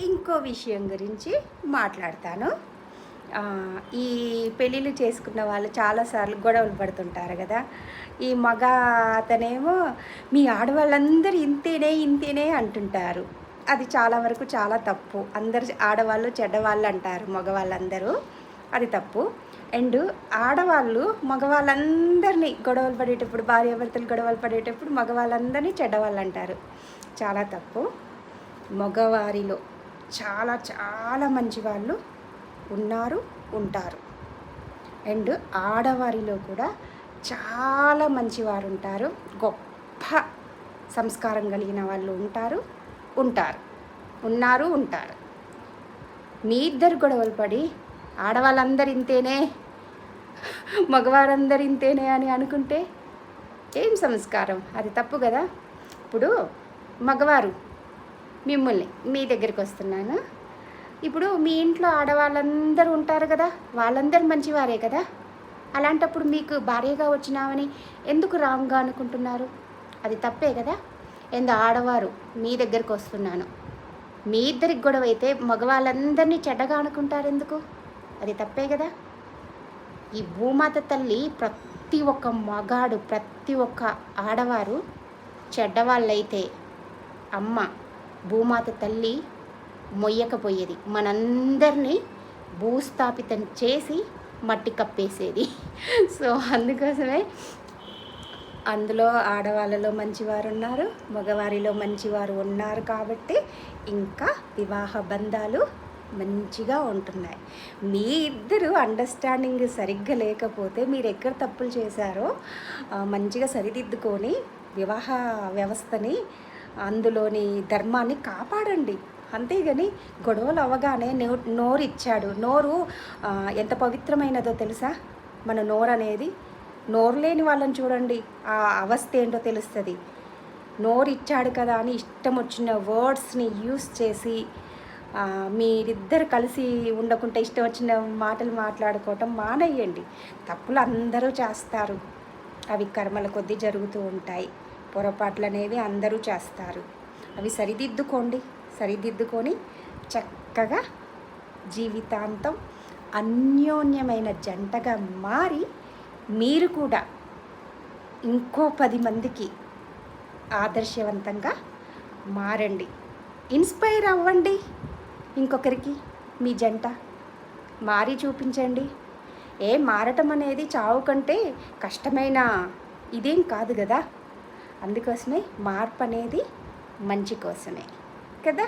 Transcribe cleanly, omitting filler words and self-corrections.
ఇంకో విషయం గురించి మాట్లాడతాను. ఈ పెళ్ళిళ్ళు చేసుకున్న వాళ్ళు చాలాసార్లు గొడవలు పడుతుంటారు కదా. ఈ మగ అతనేమో మీ ఆడవాళ్ళందరూ ఇంతేనే ఇంతేనే అంటుంటారు. అది చాలా వరకు చాలా తప్పు. అందరు ఆడవాళ్ళు చెడ్డవాళ్ళు అంటారు మగవాళ్ళందరూ, అది తప్పు. అండ్ ఆడవాళ్ళు మగవాళ్ళందరినీ గొడవలు పడేటప్పుడు, భార్యాభర్తలు గొడవలు పడేటప్పుడు మగవాళ్ళందరినీ చెడ్డవాళ్ళు అంటారు. చాలా తప్పు. మగవారిలో చాలా చాలా మంచి వాళ్ళు ఉన్నారు, ఉంటారు. అండ్ ఆడవారిలో కూడా చాలా మంచివారు ఉంటారు, గొప్ప సంస్కారం కలిగిన వాళ్ళు ఉంటారు, ఉంటారు. మీ ఇద్దరు గొడవలు పడి ఆడవాళ్ళందరూ ఇంతేనే, మగవారందరూ ఇంతేనే అని అనుకుంటే ఏం సంస్కారం? అది తప్పు కదా. ఇప్పుడు మగవారు మిమ్మల్ని మీ దగ్గరికి వస్తున్నాను. ఇప్పుడు మీ ఇంట్లో ఆడవాళ్ళందరూ ఉంటారు కదా, వాళ్ళందరూ మంచివారే కదా. అలాంటప్పుడు మీకు భార్యగా వచ్చినామని ఎందుకు రాంగ్గా అనుకుంటున్నారు? అది తప్పే కదా. ఆడవారు మీ దగ్గరికి వస్తున్నాను, మీ ఇద్దరికి గొడవ అయితే మగవాళ్ళందరినీ చెడ్డగా అనుకుంటారు ఎందుకు? అది తప్పే కదా. ఈ భూమాత తల్లి ప్రతి ఒక్క మగాడు, ప్రతి ఒక్క ఆడవారు చెడ్డవాళ్ళైతే అమ్మ భూమాత తల్లి మొయ్యకపోయేది, మనందరినీ భూస్థాపితం చేసి మట్టి కప్పేసేది. సో అందుకోసమే అందులో ఆడవాళ్ళలో మంచివారు ఉన్నారు, మగవారిలో మంచివారు ఉన్నారు కాబట్టి ఇంకా వివాహ బంధాలు మంచిగా ఉంటున్నాయి. మీ ఇద్దరు అండర్స్టాండింగ్ సరిగ్గా లేకపోతే మీరు ఎక్కడ తప్పులు చేశారో మంచిగా సరిదిద్దుకొని వివాహ వ్యవస్థని, అందులోని ధర్మాన్ని కాపాడండి. అంతేగాని గొడవలు అవ్వగానే నోరు ఇచ్చాడు. నోరు ఎంత పవిత్రమైనదో తెలుసా? మన నోరు అనేది, నోరు లేని వాళ్ళని చూడండి, ఆ అవస్థ ఏంటో తెలుస్తుంది. నోరు ఇచ్చాడు కదా అని ఇష్టం వచ్చిన వర్డ్స్ని యూస్ చేసి మీరిద్దరు కలిసి ఉండకుంటే ఇష్టం వచ్చిన మాటలు మాట్లాడుకోవటం మానేయండి. తప్పులు అందరూ చేస్తారు, అవి కర్మల కొద్దీ జరుగుతూ ఉంటాయి. పొరపాట్లు అనేవి అందరూ చేస్తారు, అవి సరిదిద్దుకొని చక్కగా జీవితాంతం అన్యోన్యమైన జంటగా మారి మీరు కూడా ఇంకో 10 మందికి ఆదర్శవంతంగా మారండి. ఇన్స్పైర్ అవ్వండి ఇంకొకరికి. మీ జంట మారి చూపించండి. మారటం అనేది చావు కంటే కష్టమైన ఇదేం కాదు కదా. అందుకోసమే మార్పు అనేది మంచి కోసమే కదా.